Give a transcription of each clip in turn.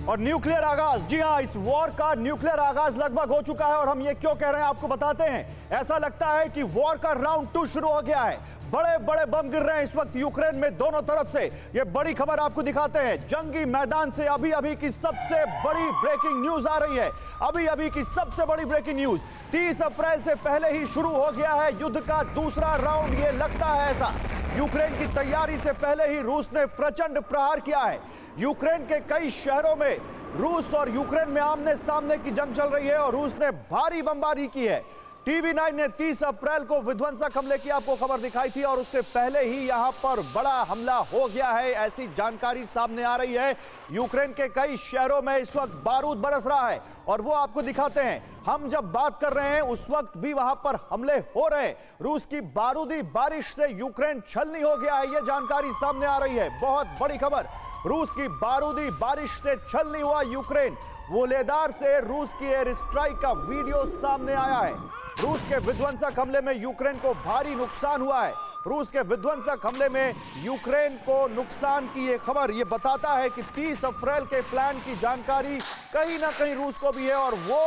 और न्यूक्लियर आगाज, जी हां, इस वॉर का न्यूक्लियर आगाज लगभग हो चुका है। और हम ये क्यों कह रहे हैं आपको बताते हैं। ऐसा लगता है कि वॉर का राउंड 2 शुरू हो गया है। बड़े बड़े बम गिर रहे हैं इस वक्त यूक्रेन में दोनों तरफ से। ये बड़ी खबर आपको दिखाते हैं। जंगी मैदान से अभी अभी की सबसे बड़ी ब्रेकिंग न्यूज आ रही है। अभी अभी की सबसे बड़ी ब्रेकिंग न्यूज, 30 अप्रैल से पहले ही शुरू हो गया है युद्ध का दूसरा राउंड। ये लगता है ऐसा। यूक्रेन की तैयारी से पहले ही रूस ने प्रचंड प्रहार किया है। यूक्रेन के कई शहरों में रूस और यूक्रेन में आमने सामने की जंग चल रही है और रूस ने भारी बमबारी की है। TV9 ने 30 अप्रैल को विध्वंसक हमले की आपको खबर दिखाई थी और उससे पहले ही यहां पर बड़ा हमला हो गया है, ऐसी जानकारी सामने आ रही है। यूक्रेन के कई शहरों में इस वक्त बारूद बरस रहा है और वो आपको दिखाते हैं। हम जब बात कर रहे हैं उस वक्त भी वहां पर हमले हो रहे हैं। रूस की बारूदी बारिश से यूक्रेन छलनी हो गया है, यह जानकारी सामने आ रही है। बहुत बड़ी खबर, रूस की बारूदी बारिश से छलनी हुआ यूक्रेन। वोलेदार से रूस की एयर स्ट्राइक का वीडियो सामने आया है। रूस के विध्वंसक हमले में यूक्रेन को भारी नुकसान हुआ है। रूस के विध्वंसक हमले में यूक्रेन को नुकसान की यह खबर ये बताता है कि 30 अप्रैल के प्लान की जानकारी कहीं ना कहीं रूस को भी है और वो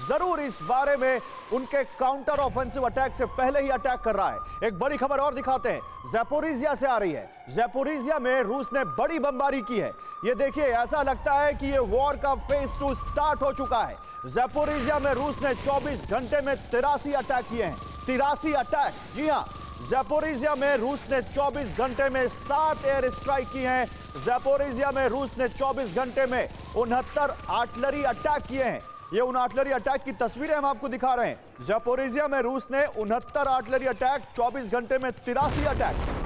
जरूर इस बारे में उनके काउंटर ऑफेंसिव अटैक से पहले ही अटैक कर रहा है। एक बड़ी खबर और दिखाते हैं, ज़ैपोरिज़िया से आ रही है। ज़ैपोरिज़िया में रूस ने बड़ी बमबारी की है। ये देखिए, ऐसा लगता है कि ये वॉर का फेज 2 स्टार्ट हो चुका है। ज़ैपोरिज़िया में रूस ने 24 घंटे में 83 अटैक किए हैं। 83 अटैक, जी हां। ज़ैपोरिज़िया में रूस ने 24 घंटे में 7 एयर स्ट्राइक की हैं। ज़ैपोरिज़िया में रूस ने 24 घंटे में 69 आर्टिलरी अटैक किए हैं। ये उन आर्टिलरी अटैक की तस्वीरें हम आपको दिखा रहे हैं। ज़ैपोरिज़िया में रूस ने 69 आर्टिलरी अटैक, 24 घंटे में 83 अटैक।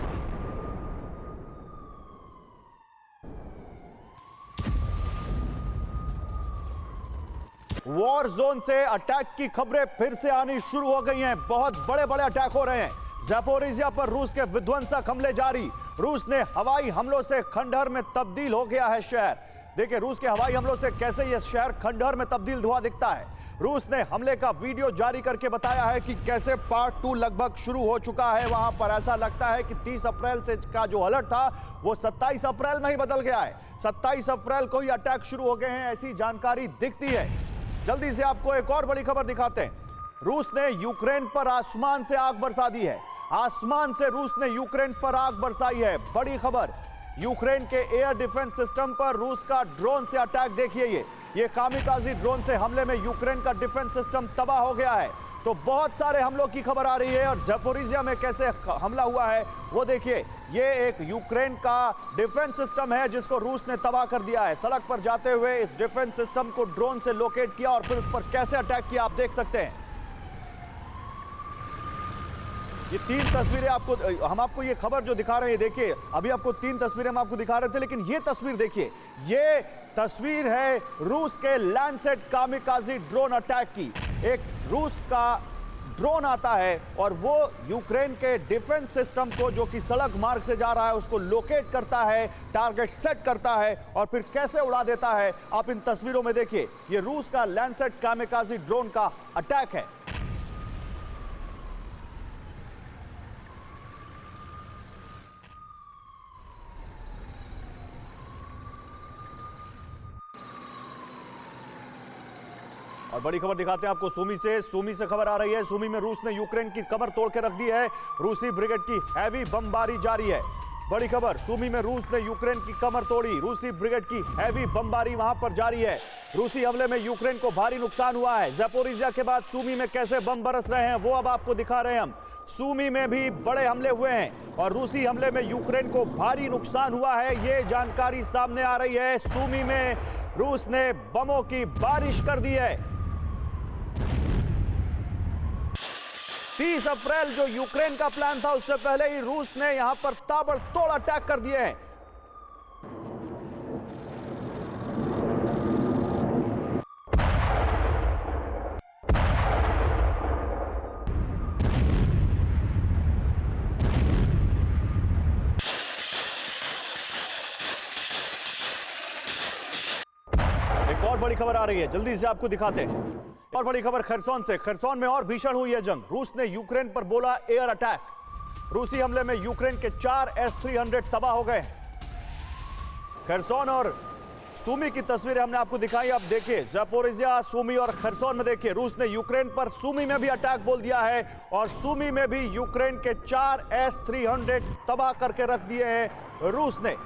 वॉर जोन से अटैक की खबरें फिर से आनी शुरू हो गई हैं। बहुत बड़े बड़े अटैक हो रहे हैं। ज़ैपोरिज़िया पर रूस के विध्वंसक हमले जारी। रूस ने हवाई हमलों से खंडहर में तब्दील हो गया है शहर। देखिए, रूस के हवाई हमलों से कैसे यह शहर खंडहर में तब्दील हुआ दिखता है। रूस ने हमले का वीडियो जारी करके बताया है कि कैसे पार्ट 2 लगभग शुरू हो चुका है। वहां पर ऐसा लगता है कि 30 अप्रैल से का जो अलर्ट था वो 27 अप्रैल में ही बदल गया है। 27 अप्रैल को ही अटैक शुरू हो गए हैं, ऐसी जानकारी दिखती है। जल्दी से आपको एक और बड़ी खबर दिखाते हैं। रूस ने यूक्रेन पर आसमान से आग बरसा दी है। आसमान से रूस ने यूक्रेन पर आग बरसाई है। बड़ी खबर, यूक्रेन के एयर डिफेंस सिस्टम पर रूस का ड्रोन से अटैक। देखिए, ये कामिकाजी ड्रोन से हमले में यूक्रेन का डिफेंस सिस्टम तबाह हो गया है। तो बहुत सारे हमलों की खबर आ रही है और ज़ैपोरिज़िया में कैसे हमला हुआ है वो देखिए। ये एक यूक्रेन का डिफेंस सिस्टम है जिसको रूस ने तबाह कर दिया है। सड़क पर जाते हुए इस डिफेंस सिस्टम को ड्रोन से लोकेट किया और फिर उस पर कैसे अटैक किया आप देख सकते हैं। ये 3 तस्वीरें हम आपको ये खबर जो दिखा रहे हैं, देखिए अभी आपको 3 तस्वीरें हम आपको दिखा रहे थे, लेकिन ये तस्वीर देखिए। ये तस्वीर है रूस के लैंडसेट कामिकाजी ड्रोन अटैक की। एक रूस का ड्रोन आता है और वो यूक्रेन के डिफेंस सिस्टम को, जो कि सड़क मार्ग से जा रहा है, उसको लोकेट करता है, टारगेट सेट करता है और फिर कैसे उड़ा देता है आप इन तस्वीरों में देखिए। ये रूस का लैंडसेट कामिकाजी ड्रोन का अटैक है। और बड़ी खबर दिखाते हैं आपको सूमी से खबर आ रही है। सूमी में रूस ने यूक्रेन की कमर तोड़ के रख दी है। रूसी ब्रिगेड की हैवी बमबारी जारी है। बड़ी खबर, सूमी में रूस ने यूक्रेन की कमर तोड़ी। रूसी ब्रिगेड की हैवी बमबारी वहां पर जारी है। रूसी हमले में यूक्रेन को भारी नुकसान हुआ है। ज़ैपोरिज़िया के बाद सूमी में कैसे बम बरस रहे हैं वो अब आपको दिखा रहे हैं हम। सूमी में भी बड़े हमले हुए हैं और रूसी हमले में यूक्रेन को भारी नुकसान हुआ है, ये जानकारी सामने आ रही है। सूमी में रूस ने बमों की बारिश कर दी है। 30 अप्रैल जो यूक्रेन का प्लान था उससे पहले ही रूस ने यहां पर ताबड़तोड़ अटैक कर दिए हैं। एक और बड़ी खबर आ रही है, जल्दी से आपको दिखाते हैं। और बड़ी खबर खरसोन से। खरसोन में और भीषण हुई है जंग। रूस ने यूक्रेन पर बोला एयर अटैक। रूसी हमले में यूक्रेन के 4 S-300 तबाह हो गए। खरसोन और सूमी की तस्वीरें हमने आपको दिखाई। अब देखिए ज़पोरिज़िया, सूमी और खरसोन में देखिए रूस ने यूक्रेन पर सूमी में भी अटैक बोल दिया है और सूमी में भी यूक्रेन के 4 S-300 तबाह करके रख दिए हैं रूस ने।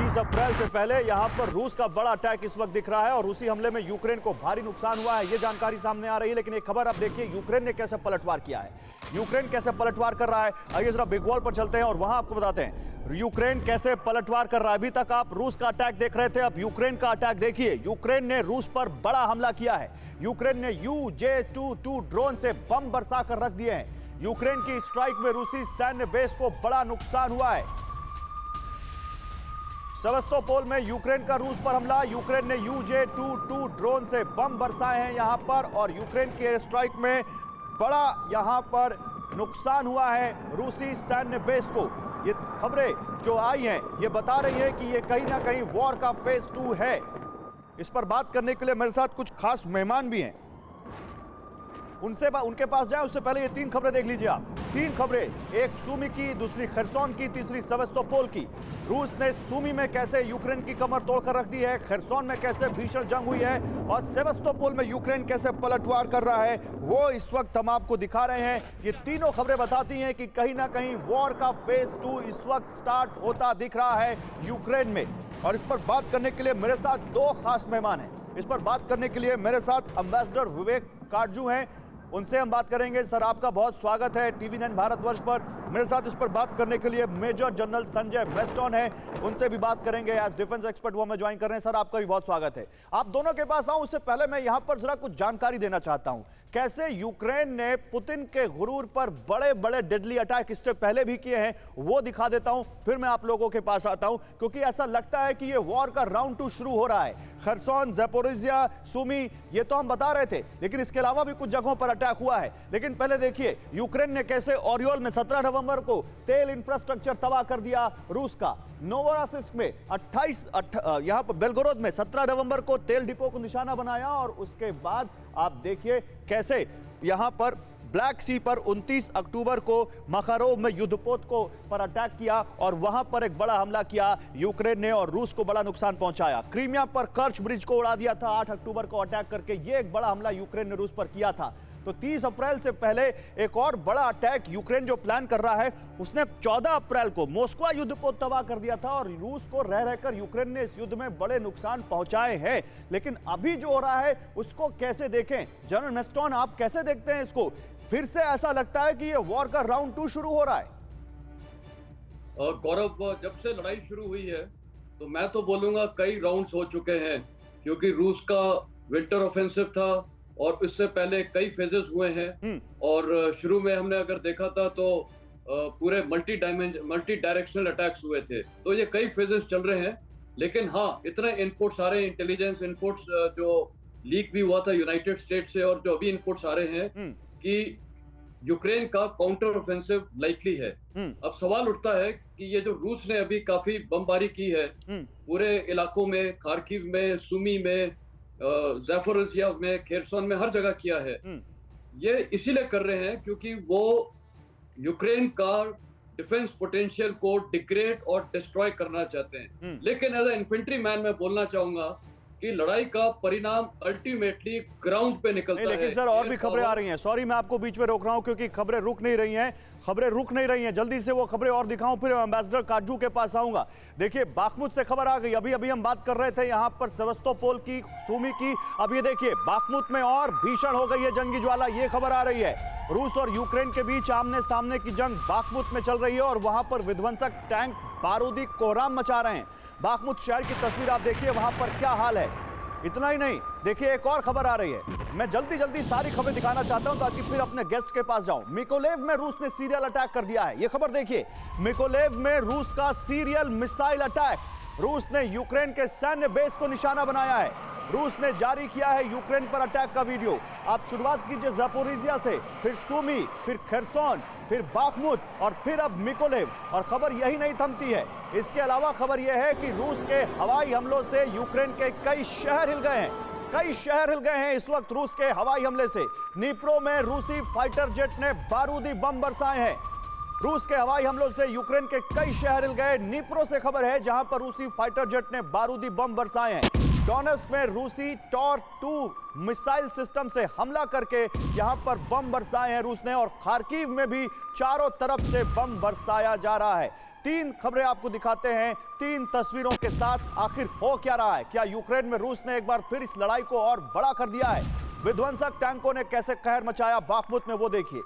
30 अप्रैल से पहले यहां पर रूस का बड़ा अटैक इस वक्त दिख रहा है और रूसी हमले में यूक्रेन को भारी नुकसान हुआ है, ये जानकारी सामने आ रही है। लेकिन एक खबर अब देखिए यूक्रेन ने कैसे पलटवार किया है, यूक्रेन कैसे पलटवार कर रहा है। आइए जरा बिग वॉल पर चलते हैं और वहां आपको बताते हैं यूक्रेन कैसे पलटवार कर रहा है। अभी तक आप रूस का अटैक देख रहे थे, अब यूक्रेन का अटैक देखिए। यूक्रेन ने रूस पर बड़ा हमला किया है। यूक्रेन ने UJ-22 ड्रोन से बम बरसा कर रख दिए हैं। यूक्रेन की स्ट्राइक में रूसी सैन्य बेस को बड़ा नुकसान हुआ है। सेवास्तोपोल में यूक्रेन का रूस पर हमला, यूक्रेन ने UJ-22 ड्रोन से बम बरसाए हैं यहां पर और यूक्रेन की एयर स्ट्राइक में बड़ा यहां पर नुकसान हुआ है रूसी सैन्य बेस को। ये खबरें जो आई हैं ये बता रही है कि ये कहीं ना कहीं वॉर का फेज 2 है। इस पर बात करने के लिए मेरे साथ कुछ खास मेहमान भी हैं, उनके पास जाए उससे पहले ये 3 खबरें देख लीजिए आप। 3 खबरें, एक सूमी की, दूसरी खरसोन की, तीसरी सेवास्तोपोल की। रूस ने सूमी में कैसे यूक्रेन की कमर तोड़कर रख दी है, खरसोन में कैसे भीषण जंग हुई है और सेवास्तोपोल में यूक्रेन कैसे पलटवार कर रहा है, वो इस वक्त हम आपको दिखा रहे हैं। ये तीनों खबरें बताती हैं कि कहीं ना कहीं वॉर का फेज 2 इस वक्त स्टार्ट होता दिख रहा है यूक्रेन में। और इस पर बात करने के लिए मेरे साथ 2 खास मेहमान हैं। इस पर बात करने के लिए मेरे साथ एम्बेसडर विवेक काटजू हैं, उनसे हम बात करेंगे। सर आपका बहुत स्वागत है TV9 भारतवर्ष पर। मेरे साथ इस पर बात करने के लिए मेजर जनरल संजय वेस्टॉन है, उनसे भी बात करेंगे। एज डिफेंस एक्सपर्ट वो हमें ज्वाइन कर रहे हैं। सर आपका भी बहुत स्वागत है। आप दोनों के पास आऊं उससे पहले मैं यहां पर जरा कुछ जानकारी देना चाहता हूं, कैसे यूक्रेन ने पुतिन के गुरूर पर बड़े बड़े डेडली अटैक इससे पहले भी किए हैं वो दिखा देता हूं, फिर मैं आप लोगों के पास आता हूं, क्योंकि ऐसा लगता है कि ये वॉर का राउंड 2 शुरू हो रहा है। खरसोन, ज़पोरिज़िया, सूमी ये तो हम बता रहे थे, लेकिन इसके अलावा भी कुछ जगहों पर अटैक हुआ है। लेकिन पहले देखिए यूक्रेन ने कैसे ओरियोल में 17 नवंबर को तेल इंफ्रास्ट्रक्चर तबाह कर दिया रूस का। नोवोरोसिस्क में 28 यहां पर बेलगोरोद में 17 नवंबर को तेल डिपो को निशाना बनाया और उसके बाद आप देखिए कैसे यहां पर ब्लैक सी पर 29 अक्टूबर को मखारोव में युद्धपोत को पर अटैक किया और वहां पर एक बड़ा हमला किया यूक्रेन ने और रूस को बड़ा नुकसान पहुंचाया। क्रीमिया पर कर्च ब्रिज को उड़ा दिया था 8 अक्टूबर को अटैक करके, ये एक बड़ा हमला यूक्रेन ने रूस पर किया था। तो 30 अप्रैल से पहले एक और बड़ा अटैक यूक्रेन जो प्लान कर रहा है, उसने 14 अप्रैल को मॉस्को युद्धपोत तबाह कर दिया था और रूस को रह रहकर यूक्रेन ने इस युद्ध में बड़े नुकसान पहुंचाए हैं। लेकिन अभी जो हो रहा है उसको कैसे देखें? जनरल वेस्टॉन आप कैसे देखते हैं इसको? फिर से ऐसा लगता है कि ये वॉर का राउंड 2 शुरू हो रहा है। गौरव, जब से लड़ाई शुरू हुई है तो मैं तो बोलूंगा कई राउंड्स हो चुके हैं, क्योंकि रूस का विंटर ऑफेंसिव था और इससे पहले कई फेजेस हुए हैं। और शुरू में हमने अगर देखा था तो पूरे मल्टी डायरेक्शनल अटैक्स हुए थे। तो ये कई फेजेस चल रहे हैं। लेकिन हाँ, इतने इनपुट्स आ रहे हैं, इंटेलिजेंस इनपुट्स जो लीक भी हुआ था यूनाइटेड स्टेट से और जो अभी इनपुट्स आ रहे हैं कि यूक्रेन का काउंटर ऑफेंसिव लाइकली है। अब सवाल उठता है कि ये जो रूस ने अभी काफी बमबारी की है पूरे इलाकों में, खार्किव में, सूमी में, ज़पोरिज़िया में, खेरसोन में, हर जगह किया है। ये इसीलिए कर रहे हैं क्योंकि वो यूक्रेन का डिफेंस पोटेंशियल को डिग्रेड और डिस्ट्रॉय करना चाहते हैं। लेकिन एज ए इन्फेंट्री मैन मैं बोलना चाहूंगा कि लड़ाई का परिणाम अल्टीमेटली ग्राउंड पे निकलता है। लेकिन सर और भी खबरें आ रही हैं, सॉरी मैं आपको बीच में रोक रहा हूं क्योंकि खबरें रुक नहीं रही हैं, जल्दी से वो खबरें और दिखाऊं, फिर एम्बेसडर काटजू के पास आऊंगा। देखिए बाखमुत से खबर आ गई, अभी हम बात कर रहे थे यहां पर सेवास्तोपोल की, सूमी की। अब ये देखिए बाखमुत में और भीषण हो गई है जंगी ज्वाला, ये खबर आ रही है। रूस और यूक्रेन के बीच आमने सामने की जंग बाखमुत में चल रही है और वहां पर विध्वंसक टैंक बारूदी कोहराम मचा रहे हैं। बाखमुत शहर की तस्वीर आप देखिए, वहां पर क्या हाल है। इतना ही नहीं, देखिए एक और खबर आ रही है। मैं जल्दी सारी खबरें दिखाना चाहता हूं ताकि फिर अपने गेस्ट के पास जाऊं। मिकोलेव में रूस ने सीरियल अटैक कर दिया है, ये खबर देखिए। मिकोलेव में रूस का सीरियल मिसाइल अटैक, रूस ने यूक्रेन के सैन्य बेस को निशाना बनाया है। रूस ने जारी किया है यूक्रेन पर अटैक का वीडियो। आप शुरुआत कीजिए ज़पोरिज़िया से, फिर सूमी, फिर खरसोन, फिर बाखमुत और फिर अब मिकोलेव। और खबर यही नहीं थमती है, इसके अलावा खबर यह है कि रूस के हवाई हमलों से यूक्रेन के कई शहर हिल गए हैं। कई शहर हिल गए हैं इस वक्त रूस के हवाई हमले से। नीप्रो में रूसी फाइटर जेट ने बारूदी बम बरसाए हैं। रूस के हवाई हमलों से यूक्रेन के कई शहर हिल गए। नीप्रो से खबर है जहां पर रूसी फाइटर जेट ने बारूदी बम बरसाए हैं। डोनेट्स्क में रूसी टॉर 2 मिसाइल सिस्टम से हमला करके यहां पर बम बरसाए हैं रूस ने, और खार्किव में भी चारों तरफ से बम बरसाया जा रहा है। 3 खबरें आपको दिखाते हैं 3 तस्वीरों के साथ। आखिर हो क्या रहा है? क्या यूक्रेन में रूस ने एक बार फिर इस लड़ाई को और बड़ा कर दिया है? विध्वंसक टैंकों ने कैसे कहर मचाया बाखमुत में, वो देखिए।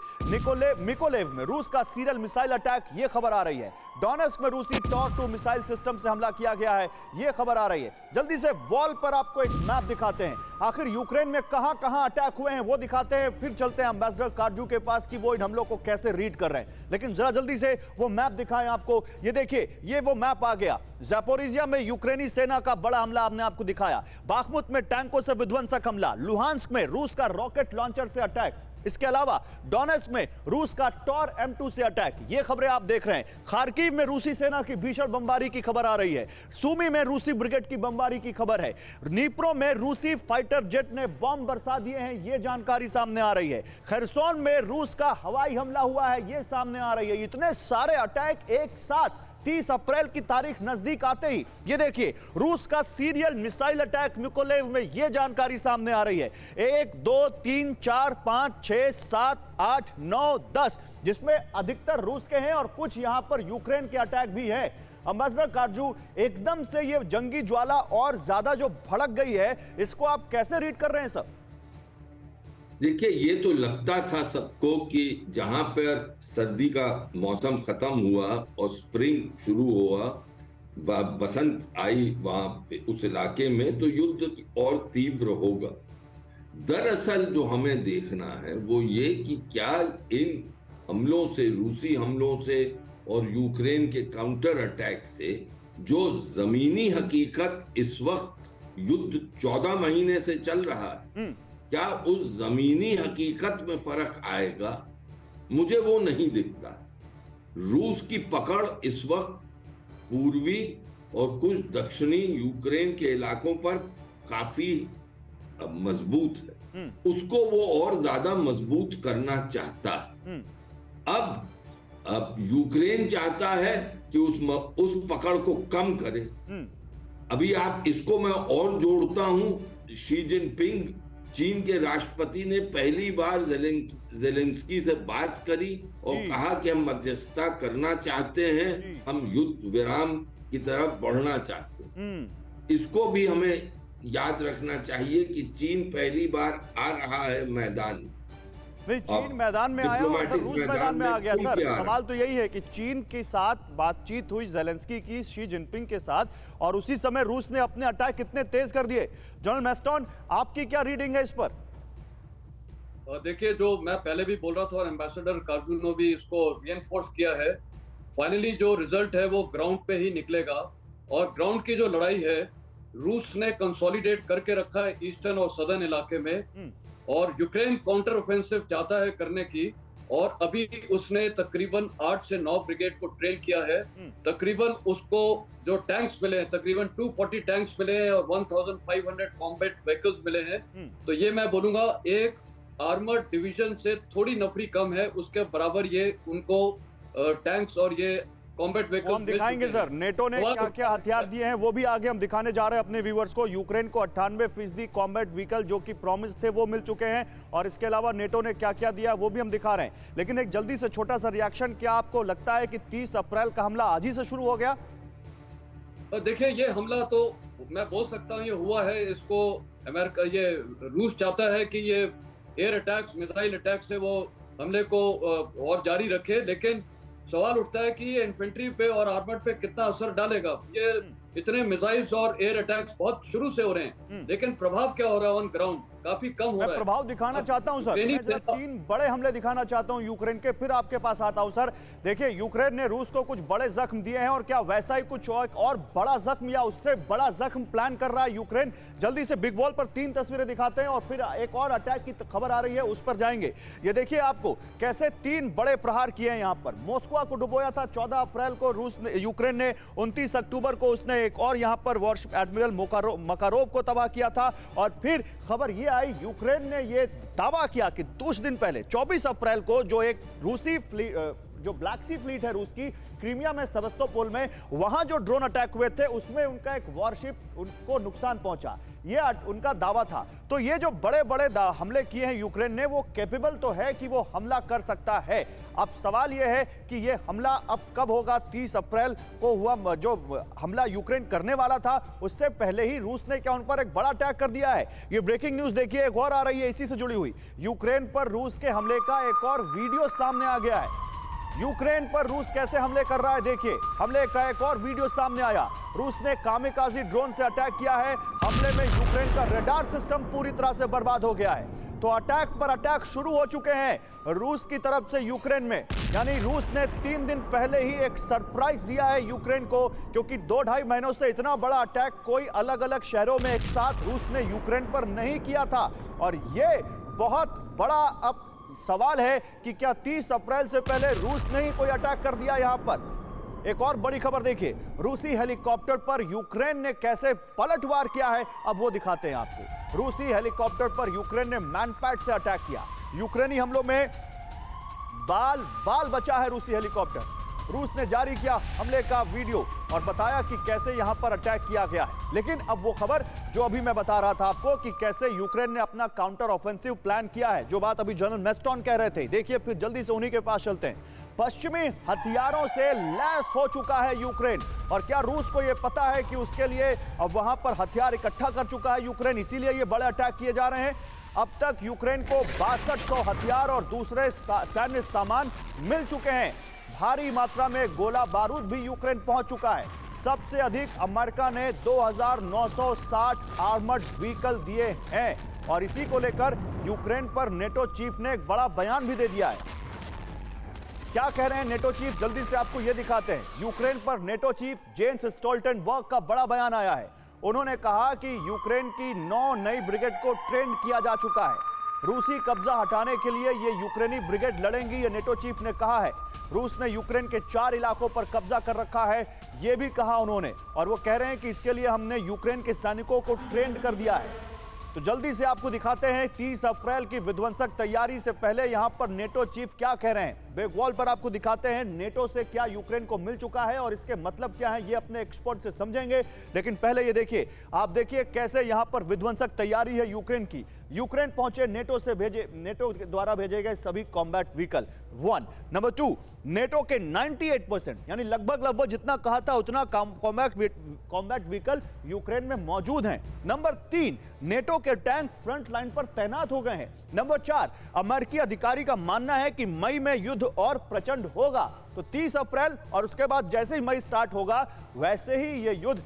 मिकोलेव में रूस का सीरियल मिसाइल अटैक, ये खबर आ रही है। डोनेट्स्क में रूसी टॉर 2 मिसाइल सिस्टम से हमला किया गया है, ये खबर आ रही है। जल्दी से वॉल पर आपको एक मैप दिखाते हैं। आखिर यूक्रेन में कहां-कहां अटैक हुए हैं वो दिखाते हैं, फिर चलते हैं एम्बेसडर कार्जू के पास कि वो इन हमलों को कैसे रीड कर रहे हैं। लेकिन जरा जल्दी से वो मैप दिखाएं आपको। ये देखिए, ये वो मैप आ गया। ज़ैपोरिजिया में यूक्रेनी सेना का बड़ा हमला हमने आपको दिखाया। बाखमुत में टैंकों से विध्वंसक हमला। लुहांस्क में रूस का रॉकेट लॉन्चर से अटैक। इसके अलावा डोनेट्स्क में रूस का टॉर M2 से अटैक। ये खबरें आप देख रहे हैं। खार्किव में रूसी सेना की भीषण बमबारी की खबर आ रही है। सूमी में रूसी ब्रिगेड की बमबारी की खबर है। नीप्रो में रूसी फाइटर जेट ने बम बरसा दिए हैं, ये जानकारी सामने आ रही है। खरसोन में रूस का हवाई हमला हुआ है, ये सामने आ रही है। इतने सारे अटैक एक साथ 30 अप्रैल की तारीख नजदीक आते ही ये देखिए रूस का सीरियल मिसाइल अटैक मिकोलेव में, ये जानकारी सामने आ रही है। 1 2 3 4 5 6 7 8 9 10, जिसमें अधिकतर रूस के हैं और कुछ यहां पर यूक्रेन के अटैक भी है। अम्बेसडर कार्जू, एकदम से ये जंगी ज्वाला और ज्यादा जो भड़क गई है, इसको आप कैसे रीड कर रहे हैं सब? देखिए, ये तो लगता था सबको कि जहां पर सर्दी का मौसम खत्म हुआ और स्प्रिंग शुरू हुआ, बसंत आई वहां पे उस इलाके में, तो युद्ध और तीव्र होगा। दरअसल जो हमें देखना है वो ये कि क्या इन हमलों से, रूसी हमलों से और यूक्रेन के काउंटर अटैक से, जो जमीनी हकीकत इस वक्त युद्ध 14 महीने से चल रहा है, क्या उस जमीनी हकीकत में फर्क आएगा? मुझे वो नहीं दिखता। रूस की पकड़ इस वक्त पूर्वी और कुछ दक्षिणी यूक्रेन के इलाकों पर काफी मजबूत है। उसको वो और ज्यादा मजबूत करना चाहता है। अब यूक्रेन चाहता है कि उस पकड़ को कम करे। अभी आप इसको मैं और जोड़ता हूं, शी जिनपिंग चीन के राष्ट्रपति ने पहली बार जेलेंस्की से बात करी और कहा कि हम मध्यस्थता करना चाहते हैं, हम युद्ध विराम की तरफ बढ़ना चाहते हैं। इसको भी हमें याद रखना चाहिए कि चीन पहली बार आ रहा है मैदान में। नहीं, चीन मैदान में आया और रूस मैदान में आ गया। सर, सवाल तो यही है कि चीन के साथ बातचीत हुई जेलेंस्की की शी जिनपिंग के साथ, और उसी समय रूस ने अपने अटैक कितने तेज कर दिए। जनरल मैस्टॉन, आपकी क्या रीडिंग है इस पर? देखिए, जो मैं पहले भी बोल रहा था और एम्बेसडर कार्जू ने भी इसको रिएनफोर्स किया है, फाइनली जो रिजल्ट है वो ग्राउंड पे ही निकलेगा। और ग्राउंड की जो लड़ाई है, रूस ने कंसोलिडेट करके रखा है ईस्टर्न और सदर्न इलाके में, और यूक्रेन काउंटर ऑफेंसिव चाहता है करने की, और अभी उसने तकरीबन 8 से 9 ब्रिगेड को ट्रेन किया है। तकरीबन उसको जो टैंक्स मिले हैं, तकरीबन 240 टैंक्स मिले हैं और 1500 कॉम्बैट व्हीकल्स मिले हैं। तो ये मैं बोलूंगा एक आर्मर्ड डिवीजन से थोड़ी नफरी कम है, उसके बराबर ये उनको टैंक्स और ये कॉम्बैट व्हीकल्स हम दिखाएंगे। सर, नेटो ने क्या क्या हथियार दिए हैं वो भी आगे हम दिखाने जा रहे हैं अपने व्यूअर्स को। यूक्रेन को 98% कॉम्बैट व्हीकल जो कि प्रॉमिस थे वो मिल चुके हैं, और इसके अलावा नेटो ने क्या क्या दिया वो भी हम दिखा रहे हैं। लेकिन एक जल्दी से छोटा सा रिएक्शन, क्या आपको लगता है कि 30 अप्रैल का हमला आज ही से शुरू हो गया? देखिए, ये हमला तो मैं बोल सकता हूँ ये हुआ है। इसको अमेरिका, ये रूस चाहता है कि ये एयर अटैक्स, मिसाइल अटैक से वो हमले को और जारी रखे, लेकिन सवाल उठता है कि ये इन्फेंट्री पे और आर्मर्ड पे कितना असर डालेगा। ये इतने मिसाइल्स और एयर अटैक्स बहुत शुरू से हो रहे हैं, लेकिन प्रभाव क्या हो रहा है ऑन ग्राउंड, काफी कम हो मैं रहा है। प्रभाव दिखाना अब चाहता हूं सर, यूक्रेनी मैं जरा सेना- 3 बड़े हमले दिखाना चाहता हूं यूक्रेन के, फिर आपके पास आता हूं सर। देखिए, यूक्रेन ने रूस को कुछ बड़े जख्म दिए हैं और क्या वैसा ही कुछ और बड़ा जख्म या उससे बड़ा जख्म प्लान कर रहा है यूक्रेन? जल्दी से बिग वॉल पर 3 तस्वीरें दिखाते हैं और फिर एक और अटैक की खबर आ रही है, उस पर जाएंगे। ये देखिए आपको कैसे 3 बड़े प्रहार किए हैं यहां पर। मॉस्को को डुबोया था 14 अप्रैल को यूक्रेन ने, 29 अक्टूबर को उसने एक और यहां पर वॉरशिप एडमिरल मकारोव को तबाह किया था। और फिर खबर यह आई, यूक्रेन ने यह दावा किया कि कुछ दिन पहले 24 अप्रैल को जो एक रूसी जो ब्लैक सी फ्लीट है रूस की, क्रीमिया में सेवास्तोपोल में, वहां जो ड्रोन अटैक हुए थे उसमें उनका एक वॉरशिप उनको नुकसान पहुंचा, ये उनका दावा था। तो ये जो बड़े बड़े हमले किए हैं यूक्रेन ने, वो कैपेबल तो है कि वो हमला कर सकता है। अब सवाल ये है कि ये हमला अब कब होगा? 30 अप्रैल को हुआ जो हमला यूक्रेन करने वाला था, उससे पहले ही रूस ने क्या उन पर एक बड़ा अटैक कर दिया है? ये ब्रेकिंग न्यूज देखिए, एक और आ रही है इसी से जुड़ी हुई। यूक्रेन पर रूस के हमले का एक और वीडियो सामने आ गया है। यूक्रेन पर रूस कैसे हमले कर रहा है, देखिए। हमले का एक और वीडियो सामने आया। रूस ने कामिकाजी ड्रोन से अटैक किया है। हमले में यूक्रेन का रडार सिस्टम पूरी तरह से बर्बाद हो गया है। तो अटैक पर अटैक शुरू हो चुके हैं रूस की तरफ से यूक्रेन में। यानी रूस ने 3 दिन पहले ही एक सरप्राइज दिया है यूक्रेन को, क्योंकि 2-2.5 महीनों से इतना बड़ा अटैक कोई अलग अलग शहरों में एक साथ रूस ने यूक्रेन पर नहीं किया था। और यह बहुत बड़ा अब सवाल है कि क्या 30 अप्रैल से पहले रूस ने ही कोई अटैक कर दिया यहां पर? एक और बड़ी खबर देखिए, रूसी हेलीकॉप्टर पर यूक्रेन ने कैसे पलटवार किया है, अब वो दिखाते हैं आपको। रूसी हेलीकॉप्टर पर यूक्रेन ने मैनपैड से अटैक किया। यूक्रेनी हमलों में बाल बचा है रूसी हेलीकॉप्टर। रूस ने जारी किया हमले का वीडियो और बताया कि कैसे यहां पर अटैक किया गया है। लेकिन अब वो खबर जो अभी मैं बता रहा था आपको कि कैसे यूक्रेन ने अपना काउंटर ऑफेंसिव प्लान किया है, जो बात अभी जनरल मेस्टॉन कह रहे थे, देखिए फिर जल्दी से उन्हीं के पास चलते हैं। पश्चिमी हथियारों से लैस हो चुका है यूक्रेन। और क्या रूस को यह पता है कि उसके लिए अब वहां पर हथियार इकट्ठा कर चुका है यूक्रेन, इसीलिए ये बड़े अटैक किए जा रहे हैं? अब तक यूक्रेन को 6200 हथियार और दूसरे सैन्य सामान मिल चुके हैं। भारी मात्रा में गोला बारूद भी यूक्रेन पहुंच चुका है। सबसे अधिक अमेरिका ने 2960 आर्मर्ड व्हीकल दिए हैं। और इसी को लेकर यूक्रेन पर नेटो चीफ ने एक बड़ा बयान भी दे दिया है। क्या कह रहे हैं नेटो चीफ, जल्दी से आपको यह दिखाते हैं। यूक्रेन पर नेटो चीफ जेन्स स्टोल्टनबर्ग का बड़ा बयान आया है। उन्होंने कहा कि यूक्रेन की 9 नई ब्रिगेड को ट्रेंड किया जा चुका है। रूसी कब्जा हटाने के लिए ये यूक्रेनी ब्रिगेड लड़ेंगी, ये नेटो चीफ ने कहा है। रूस ने यूक्रेन के 4 इलाकों पर कब्जा कर रखा है, ये भी कहा उन्होंने। और वो कह रहे हैं कि इसके लिए हमने यूक्रेन के सैनिकों को ट्रेंड कर दिया है। तो जल्दी से आपको दिखाते हैं 30 अप्रैल की विध्वंसक तैयारी से पहले यहां पर नेटो चीफ क्या कह रहे हैं। बिग वॉल पर आपको दिखाते हैं नेटो से क्या यूक्रेन को मिल चुका है और इसके मतलब क्या है, ये अपने एक्सपर्ट से समझेंगे। लेकिन पहले ये देखिए, आप देखिए कैसे यहां पर विध्वंसक तैयारी है यूक्रेन की। यूक्रेन पहुंचे नेटो द्वारा भेजे गए सभी कॉम्बैट व्हीकल 1। नंबर 2, नेटो के 98% यानी लगभग जितना कहा था उतना कॉम्बैट व्हीकल यूक्रेन में मौजूद हैं। नंबर 3, नेटो के टैंक फ्रंट लाइन पर तैनात हो गए हैं। नंबर 4, अमेरिकी अधिकारी का मानना है कि मई में युद्ध और प्रचंड होगा। तो 30 अप्रैल और उसके बाद जैसे ही मई स्टार्ट होगा वैसे ही यह युद्ध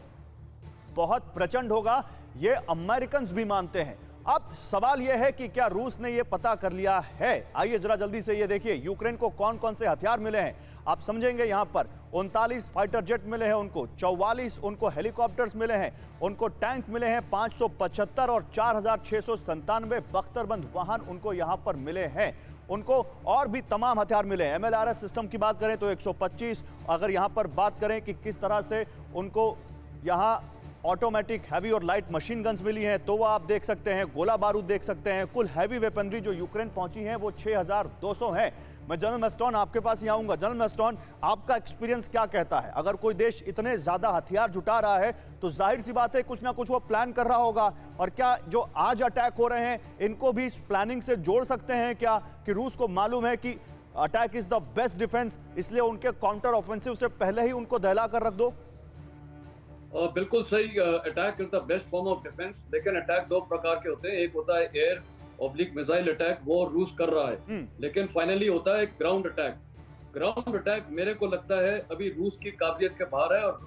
बहुत प्रचंड होगा, ये अमेरिकन्स भी मानते हैं। अब सवाल यह है कि क्या रूस ने यह पता कर लिया है? आइए जरा जल्दी से ये देखिए यूक्रेन को कौन कौन से हथियार मिले हैं, आप समझेंगे। यहां पर 39 फाइटर जेट मिले हैं उनको, 44 उनको हेलीकॉप्टर्स मिले हैं, उनको टैंक मिले हैं 575 और 4697 बख्तरबंद वाहन उनको यहां पर मिले हैं। उनको और भी तमाम हथियार मिले हैं। MLRS सिस्टम की बात करें तो 125। अगर यहां पर बात करें कि किस तरह से उनको यहां ऑटोमेटिक हैवी और लाइट मशीन गन्स मिली हैं तो वह आप देख सकते हैं, गोला बारूद देख सकते हैं। कुल हैवी वेपनरी जो यूक्रेन पहुंची है वो 6200 है। मैं जनरल मेस्टॉन आपके पास ही आऊंगा। जनरल मेस्टॉन, आपका एक्सपीरियंस क्या कहता है? अगर कोई देश इतने ज्यादा हथियार जुटा रहा है तो जाहिर सी बात है कुछ ना कुछ वो प्लान कर रहा होगा। और क्या जो आज अटैक हो रहे हैं इनको भी इस प्लानिंग से जोड़ सकते हैं क्या, कि रूस को मालूम है कि attack is the best defence, इसलिए उनके काउंटर ऑफेंसिव से पहले ही उनको दहला कर रख दो? बिल्कुल सही। Attack is the best form of defence. लेकिन अटैक 2 प्रकार के होते हैं। एक होता है एयर ऑब्लिक मिसाइल अटैक, वो रूस कर रहा है। लेकिन फाइनली होता है ग्राउंड अटैक। ग्राउंड अटैक मेरे को लगता है अभी रूस की काबिलियत के बाहर है और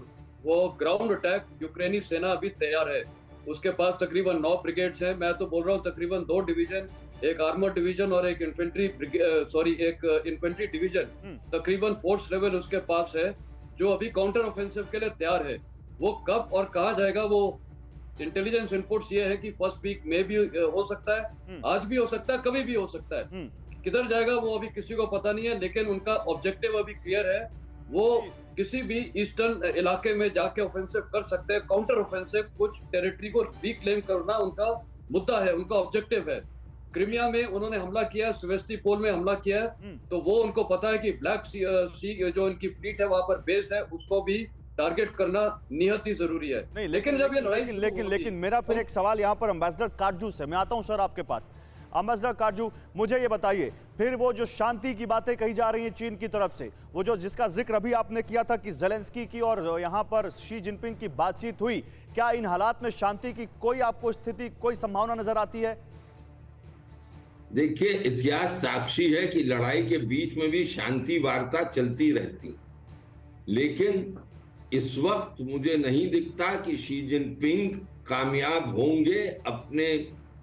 वो ग्राउंड अटैक यूक्रेनी सेना अभी तैयार है। उसके पास तकरीबन 9 ब्रिगेड्स हैं। मैं तो बोल रहा हूँ तकरीबन 2 डिवीजन, एक आर्मर डिवीजन और एक इन्फेंट्री डिवीजन, तकरीबन फोर्स लेवल उसके पास है, जो अभी काउंटर ऑफेंसिव के लिए तैयार है। वो कब और कहाँ जाएगा, वो इंटेलिजेंस इनपुट्स ये है कि फर्स्ट वीक में भी हो सकता है, आज भी हो सकता है, कभी भी हो सकता है। किधर जाएगा वो अभी किसी को पता नहीं है, लेकिन उनका ऑब्जेक्टिव अभी क्लियर है। वो किसी भी ईस्टर्न इलाके में जाके ऑफेंसिव कर सकते हैं, काउंटर ऑफेंसिव, कुछ टेरिटरी को रिक्लेम करना उनका मुद्दा है, उनका ऑब्जेक्टिव है। क्रीमिया में उन्होंने हमला किया, सेवेस्टोपोल में हमला किया, तो वो उनको पता है कि ब्लैक सी जो उनकी फ्लीट है वहां पर बेस्ड है, उसको भी टारगेट करना निहायत ही जरूरी है। नहीं, लेकिन जब ये लेकिन मेरा फिर एक सवाल यहाँ पर एम्बेसडर काटजू से, मैं आता हूँ सर आपके पास। एम्बेसडर काटजू, मुझे ये बताइए, फिर वो जो शांति की बातें कही जा रही हैं चीन की तरफ से, वो जो जिसका जिक्र अभी आपने किया था कि ज़ेलेंस्की की और यहाँ पर शी जिनपिंग की बातचीत हुई, क्या इन हालात में शांति की कोई आपको स्थिति, कोई संभावना नजर आती है? देखिए, इतिहास साक्षी है कि लड़ाई के बीच में भी शांति वार्ता चलती रहती, लेकिन इस वक्त मुझे नहीं दिखता कि शी जिनपिंग कामयाब होंगे अपने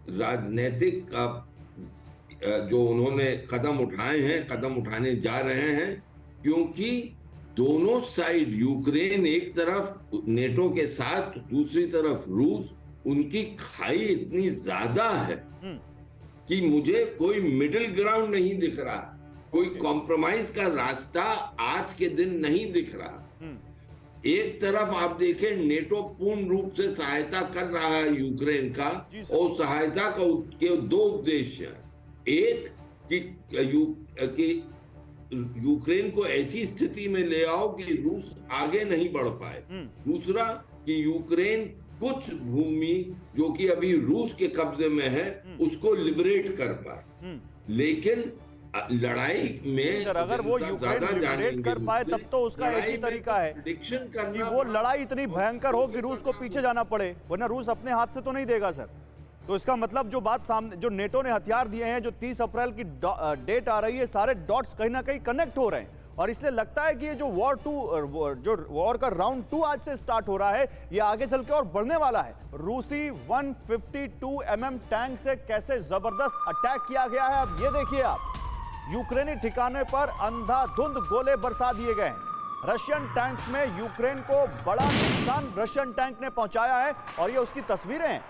राजनीतिक जो उन्होंने कदम उठाए हैं, कदम उठाने जा रहे हैं, क्योंकि दोनों साइड, यूक्रेन एक तरफ नेटो के साथ, दूसरी तरफ रूस, उनकी खाई इतनी ज्यादा है कि मुझे कोई मिडिल ग्राउंड नहीं दिख रहा, कोई कॉम्प्रोमाइज का रास्ता आज के दिन नहीं दिख रहा। एक तरफ आप देखें, नेटो पूर्ण रूप से सहायता कर रहा है यूक्रेन का, और सहायता का के 2 उद्देश्य हैं। एक कि यूक्रेन को ऐसी स्थिति में ले आओ कि रूस आगे नहीं बढ़ पाए। दूसरा कि यूक्रेन कुछ भूमि जो कि अभी रूस के कब्जे में है उसको लिबरेट कर पाए। लेकिन लड़ाई में सर, अगर वो यूक्रेन लिबरेट कर पाए तब तो उसका एक ही तरीका है कि वो लड़ाई इतनी भयंकर हो कि रूस को पीछे जाना पड़े, वरना रूस अपने हाथ से तो नहीं देगा सर। तो इसका मतलब जो बात सामने, जो नेटो ने हथियार दिए हैं, जो 30 अप्रैल की डेट आ रही है, सारे डॉट्स कहीं ना कहीं कनेक्ट हो रहे हैं, और इसलिए लगता है कि ये जो वॉर का राउंड 2 आज से स्टार्ट हो रहा है, ये आगे चल के और बढ़ने वाला है। रूसी 152 mm टैंक से कैसे जबरदस्त अटैक किया गया है, अब ये देखिए आप। यूक्रेनी ठिकाने पर अंधाधुंध गोले बरसा दिए गए हैं। रशियन टैंक में यूक्रेन को बड़ा नुकसान रशियन टैंक ने पहुंचाया है, और ये उसकी तस्वीरें हैं।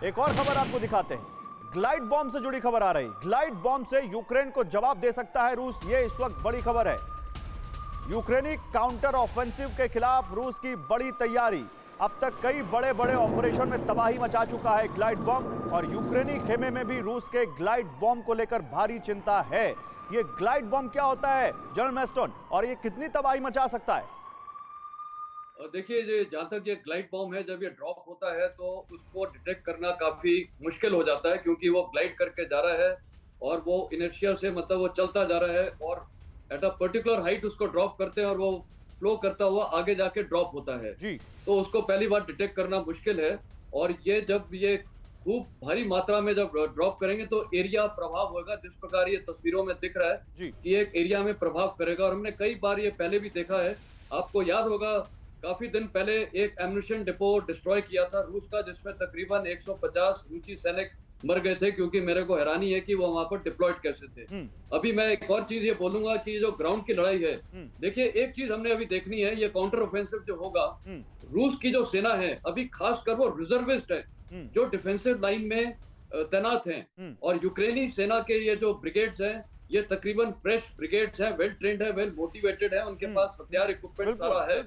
एक और खबर आपको दिखाते हैं, ग्लाइड बॉम्ब से जुड़ी खबर आ रही। ग्लाइड बॉम्ब से यूक्रेन को जवाब दे सकता है रूस, ये इस वक्त बड़ी खबर है। यूक्रेनी काउंटर ऑफेंसिव के खिलाफ रूस की बड़ी तैयारी। अब तक कई बड़े बड़े ऑपरेशन में तबाही मचा चुका है ग्लाइड बॉम्ब, और यूक्रेनी खेमे में भी रूस के ग्लाइड बॉम्ब को लेकर भारी चिंता है। ये ग्लाइड बॉम्ब क्या होता है जनरल मैस्टन, और ये कितनी तबाही मचा सकता है? देखिए, जहां तक ये ग्लाइड बॉम्ब है, जब ये ड्रॉप होता है तो उसको डिटेक्ट करना काफी मुश्किल हो जाता है, क्योंकि वो ग्लाइड करके जा रहा है और वो इनर्शिया से, मतलब वो चलता जा रहा है, और एट अ पर्टिकुलर हाइट उसको ड्रॉप करते हैं और वो फ्लो करता हुआ आगे जाके ड्रॉप होता है जी। तो उसको पहली बार डिटेक्ट करना मुश्किल है, और ये जब ये खूब भारी मात्रा में जब ड्रॉप करेंगे तो एरिया प्रभाव होगा, जिस प्रकार ये तस्वीरों में दिख रहा है जी, कि एक एरिया में प्रभाव करेगा। और हमने कई बार ये पहले भी देखा है, आपको याद होगा काफी दिन पहले एक एम्यूनिशन डिपो डिस्ट्रॉय किया था रूस का, जिसमें तकरीबन 150 रूसी सैनिक मर गए थे, क्योंकि मेरे को हैरानी है कि वो वहां पर डिप्लॉयड कैसे थे। अभी मैं एक और चीज ये बोलूंगा कि जो ग्राउंड की लड़ाई है, देखिए एक चीज हमने अभी देखनी है, ये काउंटर ऑफेंसिव जो होगा, रूस की जो सेना है अभी खासकर वो रिजर्विस्ट है, जो डिफेंसिव लाइन में तैनात हैं, और यूक्रेनी सेना के ये जो ब्रिगेड्स हैं, ये तकरीबन फ्रेश ब्रिगेड्स हैं, वेल ट्रेंड है, वेल मोटिवेटेड है, उनके पास हथियार इक्विपमेंट सारा है।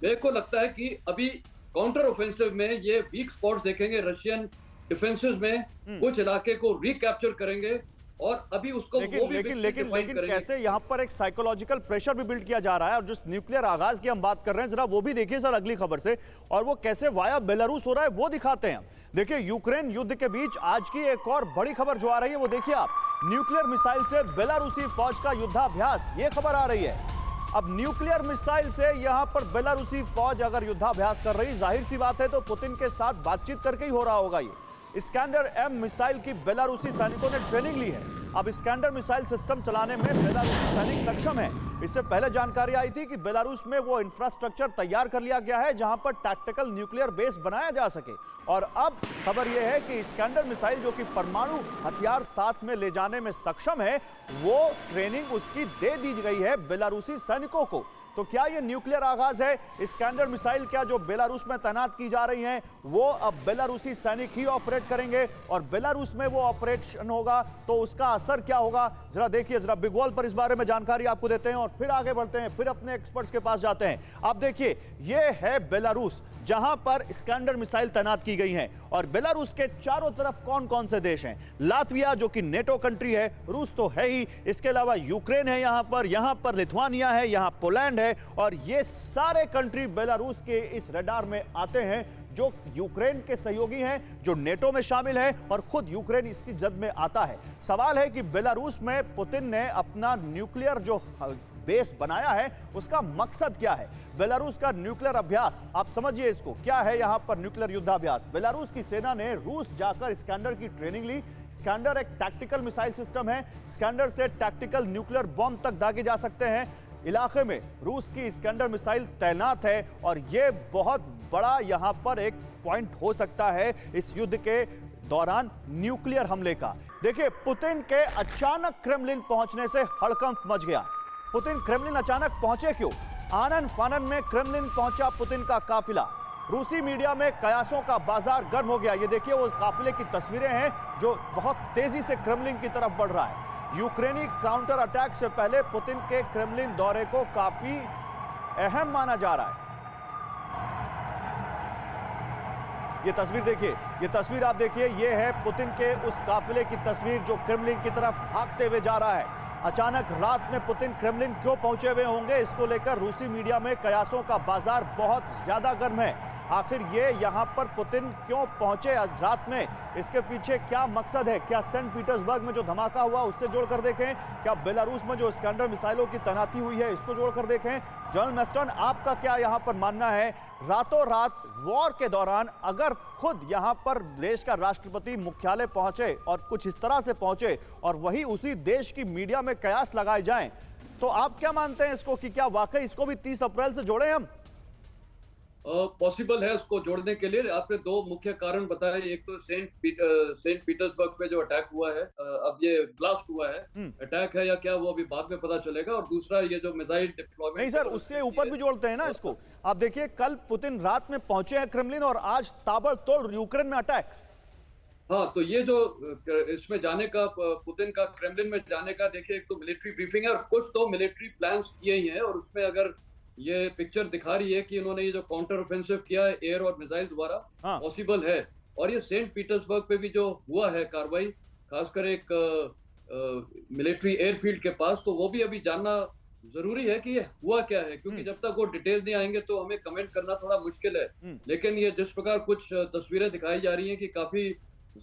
मेरे को लगता है कि अभी काउंटर ऑफेंसिव में ये वीक स्पॉट्स देखेंगे रशियन डिफेंसेस में, कुछ इलाके को रिकैप्चर करेंगे, और अभी उसको लेकिन कैसे यहाँ पर एक साइकोलॉजिकल प्रेशर भी बिल्ड किया जा रहा है, और जिस न्यूक्लियर आगाज की हम बात कर रहे हैं, जरा वो भी देखिए सर अगली खबर से, और वो कैसे वाया बेलारूस हो रहा है वो दिखाते हैं। देखिए, यूक्रेन युद्ध के बीच आज की एक और बड़ी खबर जो आ रही है वो देखिए आप, न्यूक्लियर मिसाइल से बेलारूसी फौज का युद्धाभ्यास, ये खबर आ रही है। अब न्यूक्लियर मिसाइल से यहां पर बेलारूसी फौज अगर युद्धाभ्यास कर रही, जाहिर सी बात है तो पुतिन के साथ बातचीत करके ही हो रहा होगा। ये इस्कैंडर M मिसाइल की बेलारूसी सैनिकों ने ट्रेनिंग ली है। अब इस्कैंडर मिसाइल सिस्टम चलाने में बेलारूसी सैनिक सक्षम है। इससे पहले जानकारी आई थी कि बेलारूस में वो इंफ्रास्ट्रक्चर तैयार कर लिया गया है जहां पर टैक्टिकल न्यूक्लियर बेस बनाया जा सके। और अब खबर यह है कि इस्कैंडर मिसाइल जो कि परमाणु हथियार साथ में ले जाने में सक्षम है, वो ट्रेनिंग उसकी दे दी गई है बेलारूसी सैनिकों को। तो क्या ये न्यूक्लियर आगाज है? इस्कैंडर मिसाइल क्या जो बेलारूस में तैनात की जा रही हैं वो अब बेलारूसी सैनिक ही ऑपरेट करेंगे और बेलारूस में वो ऑपरेशन होगा तो उसका असर क्या होगा? जरा देखिए, जरा बिग वॉल पर इस बारे में जानकारी आपको देते हैं और फिर आगे बढ़ते हैं, फिर अपने एक्सपर्ट्स के पास जाते हैं। आप देखिए, ये है बेलारूस जहां पर इस्कैंडर मिसाइल तैनात की गई हैं और बेलारूस के चारों तरफ कौन कौन से देश हैं? लातविया जो कि नेटो कंट्री है, रूस तो है ही, इसके अलावा यूक्रेन है, यहां पर लिथुआनिया है, यहां पोलैंड है और ये सारे कंट्री बेलारूस के इस रडार में आते हैं जो यूक्रेन के सहयोगी हैं, जो नेटो में शामिल हैं और खुद यूक्रेन इसकी जद में आता है। सवाल है कि बेलारूस में पुतिन ने अपना न्यूक्लियर जो बेस बनाया है उसका मकसद क्या है? बेलारूस का न्यूक्लियर अभ्यास, आप समझिए इसको, क्या है यहां पर न्यूक्लियर युद्धाभ्यास? बेलारूस की सेना ने रूस जाकर इस्कैंडर की ट्रेनिंग ली। इस्कैंडर एक टैक्टिकल मिसाइल सिस्टम है। इस्कैंडर से टैक्टिकल न्यूक्लियर बॉम्ब तक दागे जा सकते हैं। इलाके में रूस की इस्कैंडर मिसाइल तैनात है और यह बहुत बड़ा यहां पर एक पॉइंट हो सकता है इस युद्ध के दौरान न्यूक्लियर हमले का। देखिए, पुतिन के अचानक क्रेमलिन पहुंचने से हड़कंप मच गया। पुतिन क्रेमलिन अचानक पहुंचे क्यों? आनन फानन में क्रेमलिन पहुंचा पुतिन का काफिला। रूसी मीडिया में कयासों का बाजार गर्म हो गया। ये देखिए, वो काफिले की तस्वीरें हैं जो बहुत तेजी से क्रेमलिन की तरफ बढ़ रहा है। यूक्रेनी काउंटर अटैक से पहले पुतिन के क्रेमलिन दौरे को काफी अहम माना जा रहा है। ये तस्वीर देखिए, ये तस्वीर आप देखिए, ये है पुतिन के उस काफिले की तस्वीर जो क्रेमलिन की तरफ भागते हुए जा रहा है। अचानक रात में पुतिन क्रेमलिन क्यों पहुंचे हुए होंगे, इसको लेकर रूसी मीडिया में कयासों का बाजार बहुत ज्यादा गर्म है। आखिर ये यहां पर पुतिन क्यों पहुंचे रात में? इसके पीछे क्या मकसद है? क्या सेंट पीटर्सबर्ग में जो धमाका हुआ उससे जोड़कर देखें? क्या बेलारूस में जो इस्कैंडर मिसाइलों की तैनाती हुई है इसको जोड़कर देखें? जनरल मेस्टर्न, आपका क्या यहां पर मानना है? रातों रात वॉर के दौरान अगर खुद यहां पर देश का राष्ट्रपति मुख्यालय पहुंचे और कुछ इस तरह से पहुंचे और वही उसी देश की मीडिया में कयास लगाए जाएं, तो आप क्या मानते हैं इसको कि क्या वाकई इसको भी 30 अप्रैल से जोड़ें हम? पॉसिबल है उसको जोड़ने के लिए। आपने दो मुख्य कारण बताए। एक तो सेंट पीटर्सबर्ग पे जो अटैक हुआ है, अब ये ब्लास्ट हुआ है, अटैक है या क्या वो अभी बाद में पता चलेगा। और दूसरा ये जो मिसाइल डिप्लॉयमेंट, नहीं सर, उससे ऊपर भी जोड़ते हैं ना इसको। आप देखिए, कल पुतिन रात में पहुंचे हैं क्रेमलिन और आज ताबड़तोड़ यूक्रेन में अटैक। हाँ, तो ये जो इसमें जाने का, पुतिन का क्रेमलिन में जाने का, देखिए एक तो मिलिट्री ब्रीफिंग है और कुछ तो मिलिट्री प्लान्स किए ही हैं और उसमें अगर ये पिक्चर दिखा रही है कि इन्होंने ये जो काउंटर ऑफेंसिव किया है एयर और मिसाइल द्वारा, पॉसिबल है। और ये सेंट पीटर्सबर्ग पे भी जो हुआ है कार्रवाई, खासकर एक मिलिट्री एयरफील्ड के पास, तो वो भी अभी जानना जरूरी है कि ये हुआ क्या है, क्योंकि जब तक वो डिटेल नहीं आएंगे तो हमें कमेंट करना थोड़ा मुश्किल है। लेकिन ये जिस प्रकार कुछ तस्वीरें दिखाई जा रही हैं कि काफी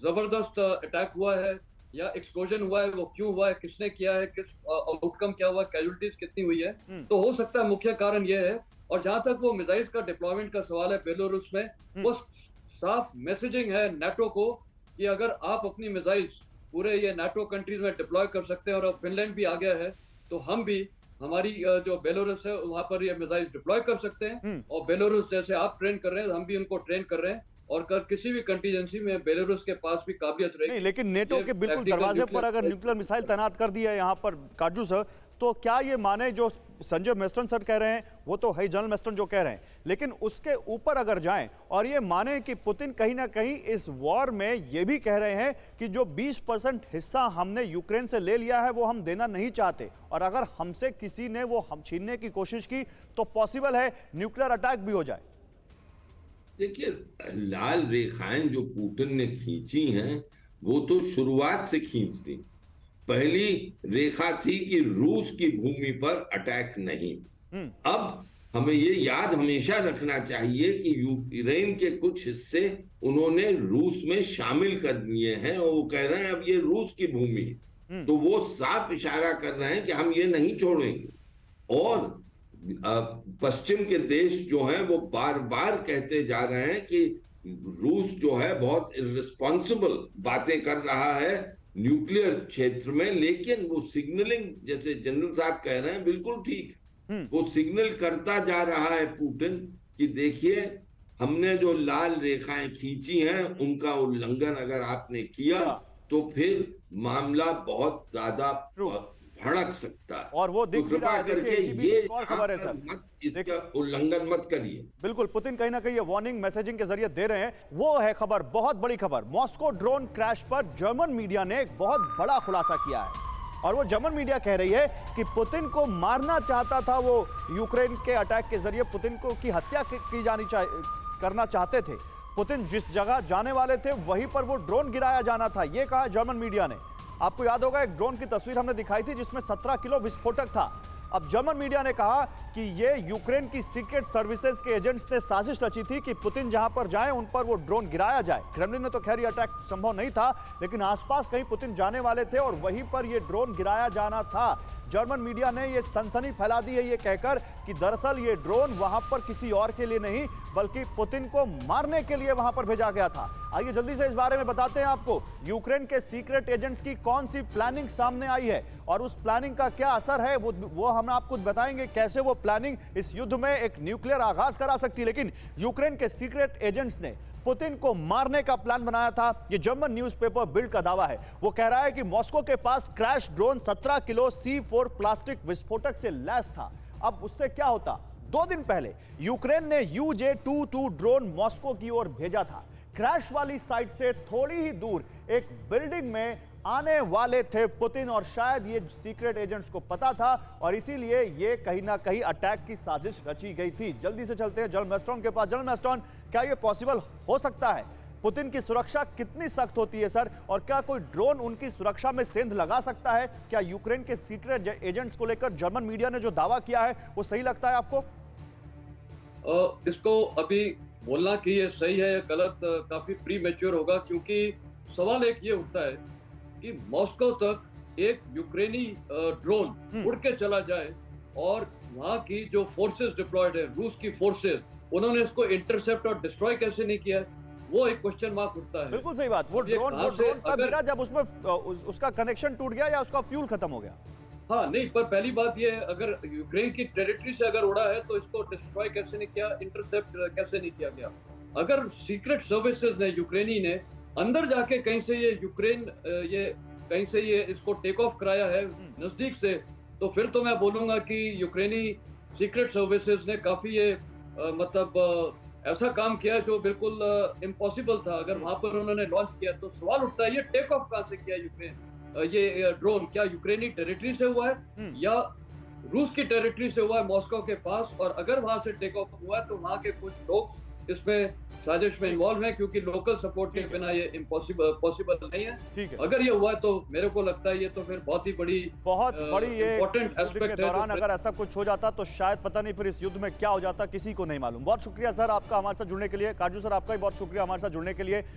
जबरदस्त अटैक हुआ है या एक्सप्लोजन हुआ है, वो क्यों हुआ है, किसने किया है, किस आउटकम क्या हुआ, कैजुअलिटीज कितनी हुई है, तो हो सकता है मुख्य कारण ये है। और जहां तक वो मिसाइल्स का डिप्लॉयमेंट का सवाल है बेलारूस में, वो साफ मैसेजिंग है नाटो को कि अगर आप अपनी मिसाइल्स पूरे ये नाटो कंट्रीज में डिप्लॉय कर सकते हैं और अब फिनलैंड भी आ गया है, तो हम भी हमारी जो बेलारूस है वहां पर ये मिसाइल डिप्लॉय कर सकते हैं। और बेलारूस जैसे आप ट्रेन कर रहे हैं, हम भी उनको ट्रेन कर रहे हैं और कर किसी भी कंटीजेंसी में बेलारूस के पास भी काबिलियत रहेगी। नहीं, लेकिन नेटो के बिल्कुल दरवाजे पर अगर न्यूक्लियर मिसाइल तैनात कर दिया है यहाँ पर काजू सर, तो क्या ये माने जो संजय मेस्टर्न सर कह रहे हैं, वो तो है जनरल मेस्टर्न जो कह रहे हैं, लेकिन उसके ऊपर अगर जाएं और ये माने कि पुतिन कहीं ना कहीं इस वॉर में ये भी कह रहे हैं कि जो 20% हिस्सा हमने यूक्रेन से ले लिया है वो हम देना नहीं चाहते और अगर हमसे किसी ने वो हम छीनने की कोशिश की तो पॉसिबल है न्यूक्लियर अटैक भी हो जाए। देखिए, लाल रेखाएं जो पुतिन ने खींची हैं वो तो शुरुआत से खींच दी। पहली रेखा थी कि रूस की भूमि पर अटैक नहीं। अब हमें ये याद हमेशा रखना चाहिए कि यूक्रेन के कुछ हिस्से उन्होंने रूस में शामिल कर दिए हैं और वो कह रहे हैं अब ये रूस की भूमि है। तो वो साफ इशारा कर रहे हैं कि हम ये नहीं छोड़ेंगे। और पश्चिम के देश जो हैं वो बार बार कहते जा रहे हैं कि रूस जो है बहुत इर्रिस्पॉन्सिबल बातें कर रहा है न्यूक्लियर क्षेत्र में, लेकिन वो सिग्नलिंग जैसे जनरल साहब कह रहे हैं बिल्कुल ठीक, वो सिग्नल करता जा रहा है पुतिन कि देखिए हमने जो लाल रेखाएं खींची हैं उनका उल्लंघन अगर आपने किया तो फिर मामला बहुत ज्यादा भड़क सकता है। और वो दिख तो भी रहा कृपा है। देखिए, करके इसी बीच ये एक और खबर है सर, मत इसका उल्लंघन मत करिए। बिल्कुल, पुतिन कहीं ना कहीं ये वार्निंग मैसेजिंग के जरिए दे रहे हैं। वो है खबर, बहुत बड़ी खबर, मॉस्को ड्रोन क्रैश पर जर्मन मीडिया ने एक बहुत बड़ा खुलासा किया है। और वो जर्मन मीडिया कह रही है कि पुतिन को मारना चाहता था, वो यूक्रेन के अटैक के जरिए पुतिन को की हत्या की जानी करना चाहते थे। पुतिन जिस जगह जाने वाले थे वहीं पर वो ड्रोन गिराया जाना था, ये कहा जर्मन मीडिया ने। आपको याद होगा एक ड्रोन की तस्वीर हमने दिखाई थी जिसमें 17 किलो विस्फोटक था। अब जर्मन मीडिया ने कहा कि ये यूक्रेन की सीक्रेट सर्विसेज के एजेंट्स ने साजिश रची थी कि पुतिन जहां पर जाएं उन पर वो ड्रोन गिराया जाए। क्रेमलिन में तो खैर ये अटैक संभव नहीं था, लेकिन आसपास कहीं पुतिन जाने वाले थे और वहीं पर ये ड्रोन गिराया जाना था। जर्मन मीडिया ने ये सनसनी फैला दी है ये कहकर कि दरअसल ये ड्रोन वहां पर किसी और के लिए नहीं बल्कि पुतिन को मारने के लिए वहां पर भेजा गया था। आइए जल्दी से इस बारे में बताते हैं आपको, यूक्रेन के सीक्रेट एजेंट्स की कौन सी प्लानिंग सामने आई है और उस प्लानिंग का क्या असर है वो हम आपको बताएंगे, कैसे वो प्लानिंग इस युद्ध में एक न्यूक्लियर आगाज करा सकती है। लेकिन यूक्रेन के सीक्रेट एजेंट्स ने पुतिन को मारने का प्लान बनाया था, ये जर्मन न्यूज़पेपर बिल्ड का दावा है। वो कह रहा है कि मॉस्को के पास crash drone 17 kilo C4 plastic विस्फोटक से लैस था। अब उससे क्या होता, 2 दिन पहले यूक्रेन ने UJ-22 ड्रोन मॉस्को की ओर भेजा था। क्रैश वाली साइट से थोड़ी ही दूर एक बिल्डिंग में आने वाले थे पुतिन और शायद ये सीक्रेट एजेंट्स को पता था और इसीलिए ये कहीं ना कहीं अटैक की साजिश रची गई थी। जल्दी से चलते हैं जनरल मैस्ट्रॉन के पास। जनरल मैस्ट्रॉन, क्या ये पॉसिबल हो सकता है? पुतिन की सुरक्षा कितनी सख्त होती है सर, और क्या कोई ड्रोन उनकी सुरक्षा में सेंध लगा सकता है? क्या यूक्रेन के सीक्रेट एजेंट्स को लेकर जर्मन मीडिया ने जो दावा किया है वो सही लगता है आपको? इसको अभी बोलना कि ये सही है या गलत काफी प्री मैच्योर होगा, क्योंकि सवाल एक ये उठता है कि मॉस्को तक एक यूक्रेनी ड्रोन उड़ के चला जाए और वहां की जो फोर्सेस डिप्लॉयड है, रूस की फोर्सेस, उन्होंने इसको इंटरसेप्ट और डिस्ट्रॉय कैसे नहीं किया है, वो एक क्वेश्चन मार्क उठता है। बिल्कुल सही बात। वो ड्रोन तब गिरा जब उसमें उसका कनेक्शन टूट गया या उसका फ्यूल खत्म हो गया। हाँ नहीं, पर पहली बात ये है, अगर यूक्रेन की टेरिटरी से अगर उड़ा है तो इसको डिस्ट्रॉय कैसे नहीं किया, इंटरसेप्ट कैसे नहीं किया गया? अगर सीक्रेट सर्विसेज ने, यूक्रेनी ने अंदर जाके कहीं से ये इसको टेक ऑफ कराया है नजदीक से, तो फिर तो मैं बोलूंगा कि यूक्रेनी सीक्रेट सर्विसेज ने काफी ऐसा काम किया जो बिल्कुल इम्पॉसिबल था। अगर वहां पर उन्होंने लॉन्च किया तो सवाल उठता है ये टेक ऑफ कहां से किया यूक्रेन? ये ड्रोन क्या यूक्रेनी टेरिटरी से हुआ है या रूस की टेरिटरी से हुआ है मॉस्को के पास? और अगर वहां से टेक ऑफ हुआ है तो वहां के कुछ लोग इसमें साजिश में इन्वॉल्व है, क्योंकि लोकल सपोर्ट के बिना ये पॉसिबल नहीं है। ठीक है, अगर ये हुआ है तो मेरे को लगता है ये तो फिर बहुत बड़ी ये इम्पोर्टेंट एस्पेक्ट के दौरान अगर ऐसा कुछ हो जाता तो शायद पता नहीं फिर इस युद्ध में क्या हो जाता, किसी को नहीं मालूम। बहुत शुक्रिया सर आपका हमारे साथ जुड़ने के लिए। काजू सर आपका भी बहुत शुक्रिया हमारे साथ जुड़ने के लिए।